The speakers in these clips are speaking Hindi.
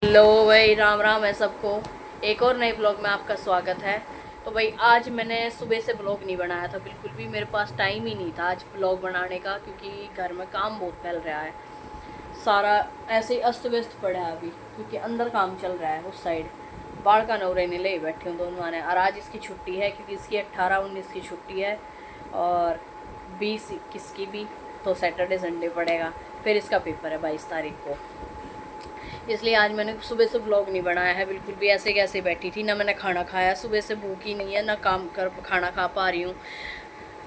हेलो भाई, राम राम है सबको। एक और नए ब्लॉग में आपका स्वागत है। तो भाई आज मैंने सुबह से ब्लॉग नहीं बनाया था, बिल्कुल भी मेरे पास टाइम ही नहीं था आज ब्लॉग बनाने का, क्योंकि घर में काम बहुत फैल रहा है। सारा ऐसे ही अस्त व्यस्त पड़ा है अभी, क्योंकि अंदर काम चल रहा है उस साइड। बाढ़ का नौरे ने ले बैठे हूँ दोनों आने, और आज इसकी छुट्टी है क्योंकि इसकी 18-19 की छुट्टी है और 20-21 की भी। तो सैटरडे संडे पड़ेगा, फिर इसका पेपर है 22 तारीख को। इसलिए आज मैंने सुबह से व्लॉग नहीं बनाया है बिल्कुल भी। ऐसे कैसे बैठी थी ना, मैंने खाना खाया, सुबह से भूख ही नहीं है, ना काम कर खाना खा पा रही हूँ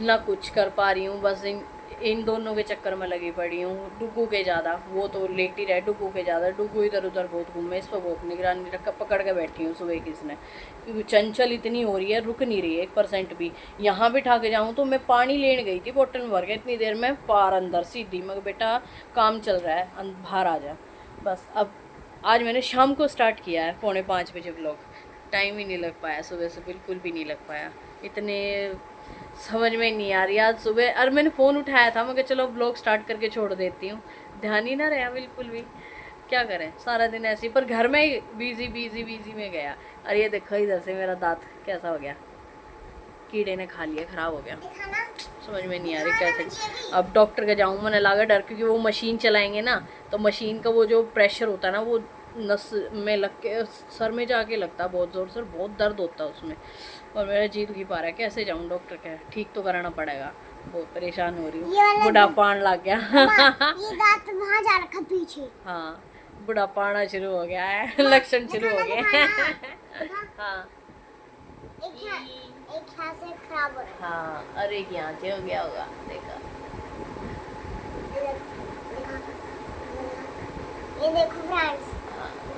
ना कुछ कर पा रही हूँ। बस इन दोनों के चक्कर में लगी पड़ी हूँ। डुगू के ज़्यादा, वो तो लेट ही रहे, डुगू के ज़्यादा, डुगू इधर उधर बहुत घूमे, इस पर बहुत निगरानी रख पकड़ के बैठी हूँ सुबह की इसने, क्योंकि चंचल इतनी हो रही है, रुक नहीं रही है 1% भी। यहाँ बिठा के जाऊँ तो मैं पानी लेने गई थी, बोतल में भर के, इतनी देर में पार अंदर सीधी, मगर बेटा काम चल रहा है, बाहर आ जा। बस अब आज मैंने शाम को स्टार्ट किया है 4:45 व्लॉग। टाइम ही नहीं लग पाया सुबह से, बिल्कुल भी नहीं लग पाया। इतने समझ में नहीं आ रही आज सुबह, और मैंने फ़ोन उठाया था, मैं चलो व्लॉग स्टार्ट करके छोड़ देती हूँ, ध्यान ही ना रहा बिल्कुल भी। क्या करें, सारा दिन ऐसे ही, पर घर में ही बिजी बिजी बिजी में गया। और ये देखो इधर से मेरा दांत कैसा हो गया, कीड़े ने खा लिया, ख़राब हो गया। समझ में नहीं आ रही कैसे। अब डॉक्टर का जाऊँ, मैंने लगा डर, क्योंकि वो मशीन चलाएंगे ना, तो मशीन का वो जो प्रेशर होता है ना, वो नस में लग के सर में जाके लगता है बहुत ज़ोर से, बहुत दर्द होता है उसमें। और मेरा जी दुखी पा रहा है, कैसे जाऊँ डॉक्टर के, ठीक तो कराना पड़ेगा। बहुत परेशान हो रही हूँ, बुढ़ापा आने लग गया। ये दांत वहाँ जा रखा पीछे। हाँ, बुढ़ापा आना शुरू हो गया है, लक्षण शुरू हो गए। हाँ एक यहाँ से खराब हो रहा हाँ, और एक यहाँ से हो गया होगा, देखा। है। ये देखो फ्रेंड्स,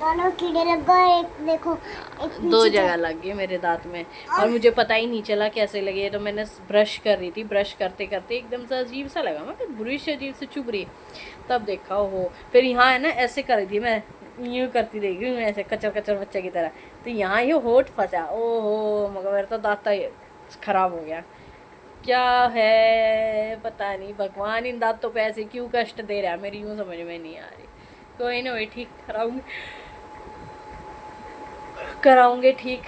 दोनों कीड़े लग गए। एक देखो, एक दो पीछे जगह लग गई मेरे दांत में, और मुझे पता ही नहीं चला कैसे लगे। तो मैंने ब्रश कर रही थी, ब्रश करते करते एकदम से अजीब सा लगा, मैं ब्रश अजीब से चुभ रही। तब देखा हो, फिर यहाँ है ना, ऐसे कर रही थी मैं, यूँ करती देख रही हूँ ऐसे कचर कचर बच्चे की तरह, तो यहाँ ये होठ फंसा। ओहो, मगर मेरा तो दांत खराब हो गया। क्या है पता नहीं, भगवान इन दांतों पे ऐसे क्यों कष्ट दे रहा है, मेरी यूँ समझ में नहीं आ रही। कोई ना, वही ठीक कराऊंगे ठीक।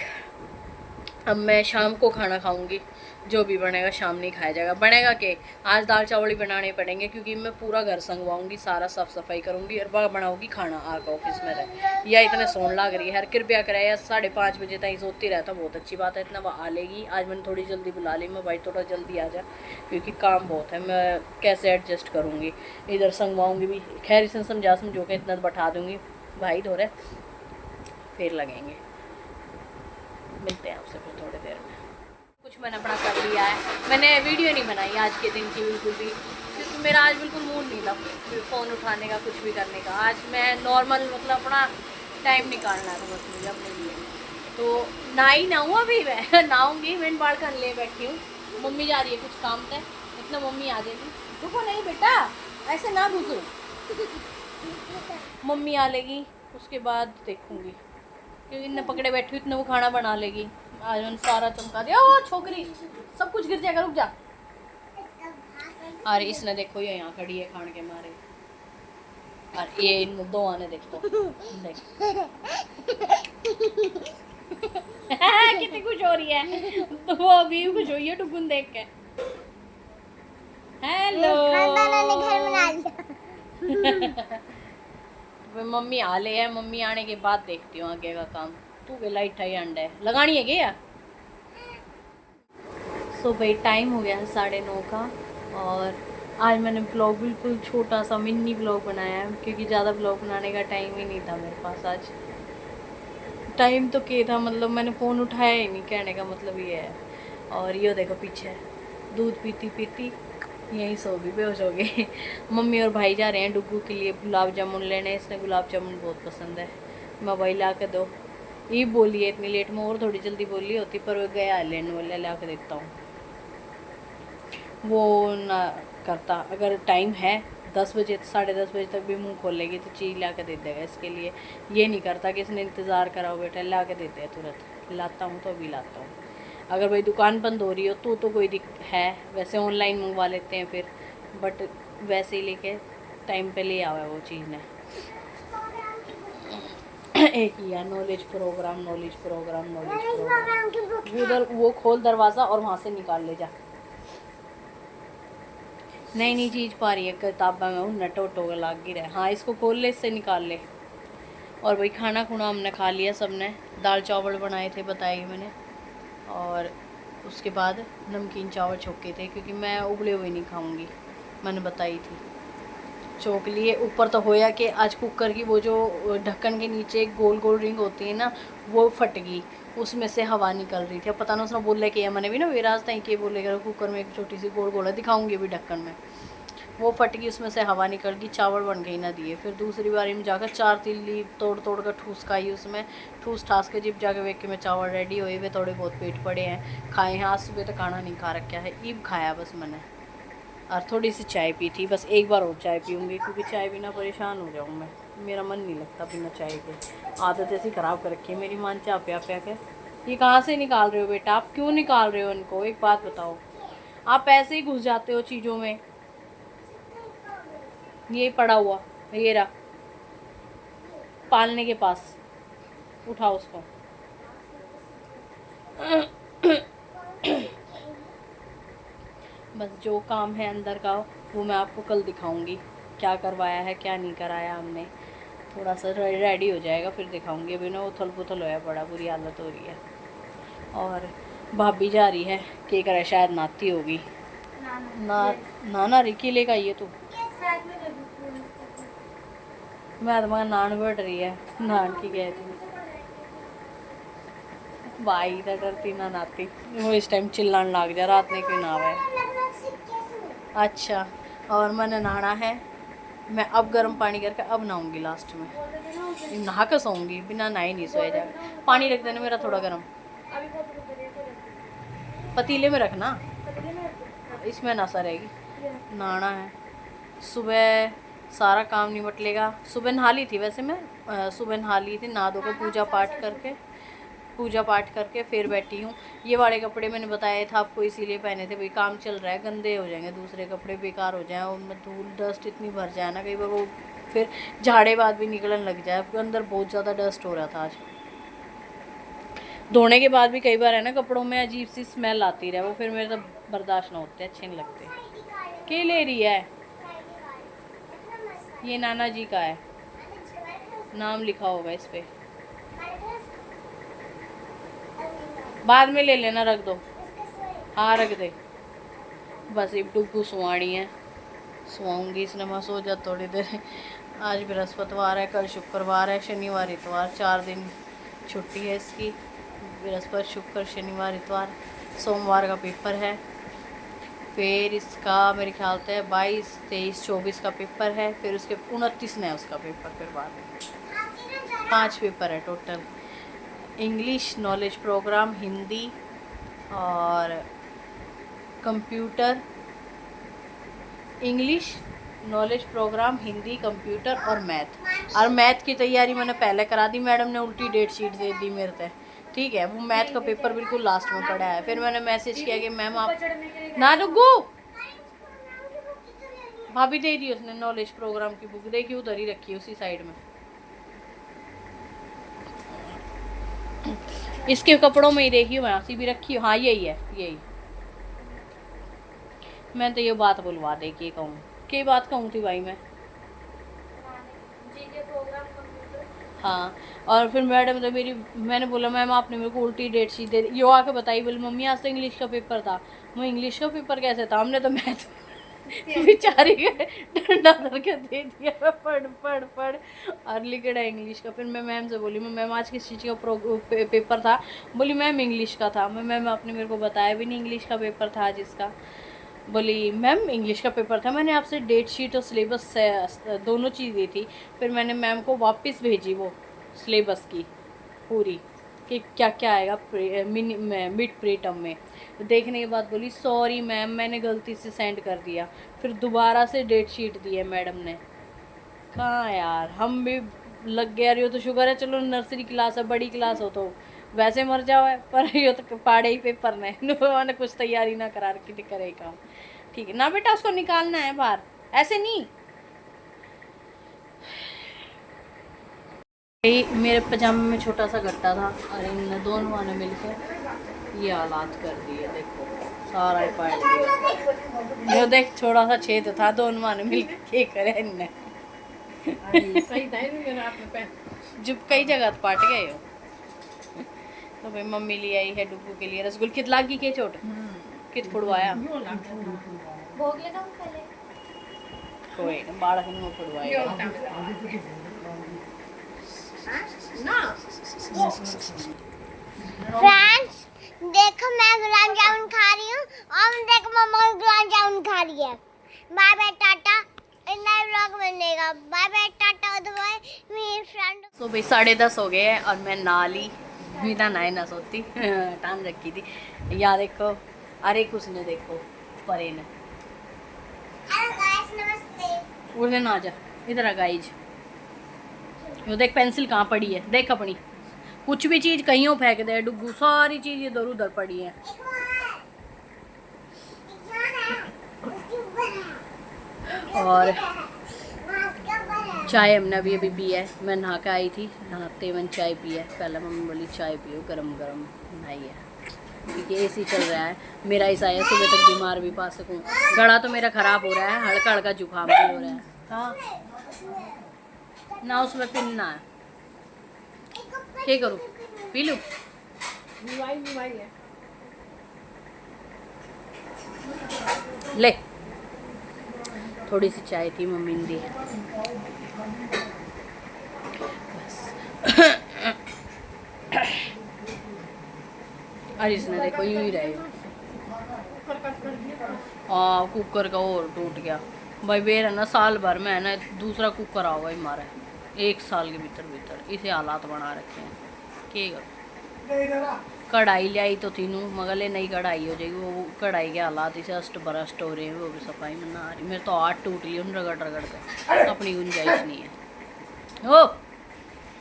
अब मैं शाम को खाना खाऊंगी, जो भी बनेगा शाम नहीं खाया जाएगा। बनेगा कि आज दाल चावल ही बनाने पड़ेंगे, क्योंकि मैं पूरा घर संगवाऊंगी, सारा साफ सफाई करूंगी, और बनाऊंगी खाना आकर ऑफिस में रहे। या इतने सोन लग रही है, हर कृपया करे, या 5:30 बजे तक सोती रहता, बहुत अच्छी बात है, इतना वह आ लेगी। आज मैंने थोड़ी जल्दी बुला ली, मैं भाई थोड़ा जल्दी आ जा, क्योंकि काम बहुत है, मैं कैसे एडजस्ट करूँगी, इधर संगवाऊँगी भी। खैर इसे समझो के इतना बैठा दूँगी, भाई धोरे फिर लगेंगे। मिलते हैं आपसे फिर थोड़ी देर में। कुछ मैंने अपना कर लिया है, मैंने वीडियो नहीं बनाई आज के दिन की बिल्कुल भी, क्योंकि मेरा आज बिल्कुल मूड नहीं था फ़ोन उठाने का, कुछ भी करने का। आज मैं नॉर्मल मतलब अपना टाइम निकालना था बस मुझे अपने लिए। तो नहाई ना हूँ अभी मैं, नहाऊँगी, मैं बाढ़ कर ले बैठी हूँ। मम्मी जा रही है कुछ काम से, इतना मम्मी आ जाएगी। रुको नहीं बेटा, ऐसे ना घुसो, मम्मी आ लेगी उसके बाद देखूँगी, क्योंकि इन्हें पकड़े बैठी हुई, इतने वो खाना बना लेगी। आज मैंने सारा चमका दिया। ओ छोकरी, सब कुछ गिर जाएगा, रुक जा। अरे इसने देखो, ये यहाँ खड़ी है खान के मारे, और ये इन दो आने देखो, देख। कितनी खुश हो रही है, तो वो अभी खुश हुई है टुकुन देख के। हेलो। खानदाना ने घर बना लिया। मम्मी आ ले है, मम्मी आने के बाद देखती हूँ आगे का काम। तू के लाइट है अंडे लगानी है क्या? सो भाई टाइम हो गया है 9:30 का, और आज मैंने ब्लॉग बिल्कुल छोटा सा मिनी ब्लॉग बनाया है, क्योंकि ज़्यादा ब्लॉग बनाने का टाइम ही नहीं था मेरे पास आज। टाइम तो क्या था, मतलब मैंने फ़ोन उठाया ही नहीं, कहने का मतलब ये है। और ये देखो पीछे दूध पीती पीती यहीं सो गई, बेहोश हो गई। मम्मी और भाई जा रहे हैं डुगू के लिए गुलाब जामुन लेने, इसने गुलाब जामुन बहुत पसंद है। मैं भाई ला के दो, ये बोली है इतनी लेट में, और थोड़ी जल्दी बोली होती, पर वो गया लेने वाले, ला के देता हूँ। वो ना करता, अगर टाइम है 10 बजे 10:30 बजे तक भी मुंह खोलेगी तो चीज़ ला के दे देगा। इसके लिए ये नहीं करता कि इसने इंतज़ार कराओ बेटा, ला के देते हैं तुरंत। लाता हूँ तो अभी लाता हूँ। अगर भाई दुकान बंद हो रही हो तो कोई दिक्कत है, वैसे ऑनलाइन मंगवा लेते हैं फिर, बट वैसे ही लेके टाइम पे ले आवा वो चीज़ ने। एक ही है knowledge program, knowledge program, knowledge knowledge program. Program की बुक है। उधर वो खोल दरवाज़ा और वहाँ से निकाल ले जा। नई नई चीज़ पा रही है किताबा में, नटो टो लाग ही रहा। हाँ इसको खोल ले, इससे निकाल ले। और भाई खाना खुना हमने खा लिया सबने। दाल चावल बनाए थे बताए मैंने, और उसके बाद नमकीन चावल छोके थे क्योंकि मैं उबले हुए नहीं खाऊंगी, मैंने बताई थी। चौक लिए ऊपर तो होया कि आज कुकर की वो जो ढक्कन के नीचे एक गोल गोल रिंग होती है ना, वो फट गई, उसमें से हवा निकल रही थी। अब पता ना उसने बोल कि मैंने भी ना विराज था कि बोलेगा कुकर में एक छोटी सी गोल गोला दिखाऊंगी भी ढक्कन में, वो फट गई, उसमें से हवा निकल गई, चावल बन गई ना दिए। फिर दूसरी बारी में जाकर 4 तिल्ली तोड़ तोड़ कर ठूस खाई उसमें, ठूस ठास के जिब जाके वेख के मैं चावल रेडी हुए हुए थोड़े बहुत पेट पड़े हैं, खाए हैं। आज सुबह तो खाना नहीं खा रखा है, ईब खाया बस मैंने, और थोड़ी सी चाय पी थी बस। एक बार और चाय पीऊँगी क्योंकि चाय बिना परेशान हो जाऊँ मैं, मेरा मन नहीं लगता बिना चाय के। आदत ऐसी ख़राब कर रखी है मेरी, मान चाह प्या प्या के। ये कहाँ से निकाल रहे हो बेटा, आप क्यों निकाल रहे हो इनको, एक बात बताओ। आप ऐसे ही घुस जाते हो चीज़ों में। ये पड़ा हुआ, ये रहा पालने के पास, उठाओ उसको। बस जो काम है अंदर का वो मैं आपको कल दिखाऊंगी, क्या करवाया है क्या नहीं कराया हमने। थोड़ा सा रेडी हो जाएगा फिर दिखाऊंगी, अभी ना उथल पुथल होया बड़ा बुरी हालत हो रही है। और भाभी जा रही है के करे, शायद नाती होगी ना रिकी लेकर आइए तो मैं तो मगर नान बढ़ रही है, नान की गए थी भाई तो डरती ना नाती, वो इस टाइम चिल्लाने लग जा रात में क्यों ना आवे। अच्छा, और मैंने नहाना है, मैं अब गर्म पानी करके अब नहाऊंगी लास्ट में, नहा कर सोऊंगी, बिना नहाए नहीं सोया जाएगा। पानी रख देना मेरा थोड़ा गर्म, पतीले में रखना, इसमें नशा रहेगी। नहाना है, सुबह सारा काम निपट लेगा। सुबह नहा ली थी वैसे मैं, सुबह नहा ली थी, नहा धो के पूजा पाठ करके फिर बैठी हूँ। ये वाले कपड़े मैंने बताया था आपको इसीलिए पहने थे, भाई काम चल रहा है, गंदे हो जाएंगे, दूसरे कपड़े बेकार हो जाएं, उनमें धूल डस्ट इतनी भर जाए ना, कई बार वो फिर झाड़े बाद भी निकलने लग जाए, आपके अंदर बहुत ज़्यादा डस्ट हो रहा था आज। धोने के बाद भी कई बार है ना कपड़ों में अजीब सी स्मेल आती रहे, वो फिर मेरे तो बर्दाश्त ना होते, अच्छे नहीं लगते। क्या ले रही है, ये नाना जी का है, नाम लिखा होगा इस पे, बाद में ले लेना, रख दो। हाँ रख दे, बस एक डुगू सुहानी है, सुहाऊंगी इसने, मैं सो जा थोड़ी देर। आज बृहस्पतिवार है, कल शुक्रवार है, शनिवार इतवार 4 दिन छुट्टी है इसकी, बृहस्पति शुक्र शनिवार इतवार, सोमवार का पेपर है। फिर इसका मेरे ख्याल से 22, 23, 24 का पेपर है, फिर उसके 29 में है उसका पेपर, फिर बाद में 5 पेपर है total. English knowledge program, Hindi और computer, English knowledge program, Hindi, computer और मैथ। और मैथ की तैयारी मैंने पहले करा दी, मैडम ने उल्टी डेट शीट दे दी मेरे से, ठीक है। वो मैथ का पेपर बिल्कुल लास्ट में पड़ा है। फिर मैंने मैसेज किया कि मैम आप ना रुको, भाभी दे दी उसने नॉलेज प्रोग्राम की बुक, देखी उधर ही रखी है उसी साइड में, इसके कपड़ों में ही देखी मैं, सी भी रखी, हाँ यही है यही। मैं तो ये बात बुलवा दे के कहूँ, क्या बात कहूँ थी भाई मैं, हाँ। और फिर मैडम तो मेरी, मैंने बोला मैम आपने मेरे को उल्टी डेट शीट दे दी, यो आके बताई, बोली मम्मी आज तो इंग्लिश का पेपर था। मैं इंग्लिश का पेपर कैसे था, हमने तो मैथ बेचारी डंडा धर के दे दिया, पढ़ पढ़ पढ़, और लिख रहा इंग्लिश का। फिर मैं मैम से बोली मैम आज किस चीज़ का पेपर था, बोली मैम इंग्लिश का था। मैं मैम आपने मेरे को बताया भी नहीं इंग्लिश का पेपर था आज इसका। बोली मैम इंग्लिश का पेपर था, मैंने आपसे डेट शीट और सिलेबस दोनों चीज़ दी थी। फिर मैंने मैम को वापस भेजी वो सिलेबस की पूरी, कि क्या क्या आएगा मिड प्री टर्म में। देखने के बाद बोली सॉरी मैम मैंने गलती से सेंड कर दिया। फिर दोबारा से डेट शीट दी है मैडम ने। कहाँ यार, हम भी लग गया रही हो तो शुगर है, चलो नर्सरी क्लास है, बड़ी क्लास हो तो वैसे मर जाओ है, पर ये तो पाड़े ही पेपर ने उन्होंने कुछ तैयारी ना करा रखी थी, करे काम, ठीक है ना बेटा, उसको निकालना है बाहर, ऐसे नहीं। मेरे पजामे में छोटा सा गट्टा था और इन दोनों ने मिलकर ये हालात कर दिए। देखो सारा ही पाट दिया। जो देख छोटा सा छेद था, दोनों ने मिलकर करे इनने। सही था मेरा आपने पैर। जब कई जगह तो पाट गए हो। तो भाई मम्मी ले आई है डुब्बू के लिए रसगुल। कित लागी के चोट कित फुड़वाया भोग लगाऊं पहले। कोई ना बाड़क में फुड़वाएगा। ना फ्रेंड्स देखो मैं गुलाब जामुन खा रही हूँ और देखो मम्मा गुलाब जामुन खा रही है। Bye bye tata. नए व्लॉग बनेगा। Bye bye tata. बाय मेरी फ्रेंड। तो भाई 10:30 हो गए हैं और मैं नहा ली। बिना नहाए ना सोती टान रखी थी। या देखो अरे कुछ ने देखो परे ने हेलो गाइस नमस्ते। उधर ना जा इधर आ गाइज। यो देख पेंसिल कहाँ पड़ी है देख अपनी। कुछ भी चीज कहीं फेंक दे डुग्गू, सारी चीज इधर उधर पड़ी है। एक यहाँ है उसके ऊपर है और उसके ऊपर है। चाय हमने अभी पी है। मैं नहा के आई थी, नहाते मैंने चाय पी है। पहले मम्मी बोली चाय पियो गरम गरम नहाई है क्योंकि एसी चल रहा है। मेरा ऐसा है सुबह तक बीमार भी पा सकूं। गला तो मेरा ख़राब हो रहा है, हल्का हल्का जुकाम भी हो रहा है। हाँ ना उसमें पिनना है। क्या करूँ पी लूँ? निवाई है। ले थोड़ी सी चाय थी मम्मी ने दी। अरे इसने देखो यूं ही रहे। कुकर का और टूट गया भाई। मेरा ना साल भर में है ना दूसरा कुकर आओगा ही मारा है। 1 साल के भीतर भीतर इसे हालात बना रखे हैं। क्या करूं? कढ़ाई ले आई तो तीनों मगर ले नई कढ़ाई हो जाएगी। वो कढ़ाई के हालात इसे अष्ट बरस्ट हो रहे हैं। वो भी सफाई में ना आ रही। मेरे तो हाथ टूट लिए रगड़ रगड़ कर। अपनी गुंजाइश नहीं है। ओ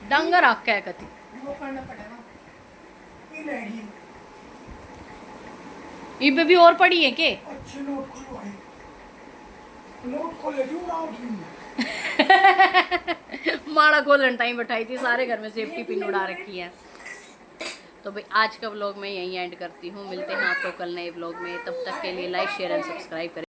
डंगर आका है कति वो करना पड़ेगा। इब भी और पड़ी है के अच्छे नोट खुलवाए नोट खोले क्यों ना उठी माड़ा खोलन टाइम बैठाई थी। सारे घर में सेफ्टी पिन उड़ा रखी है। तो भाई आज का व्लॉग मैं यहीं एंड करती हूँ। मिलते हैं आपको कल नए व्लॉग में। तब तक के लिए लाइक शेयर एंड सब्सक्राइब करें।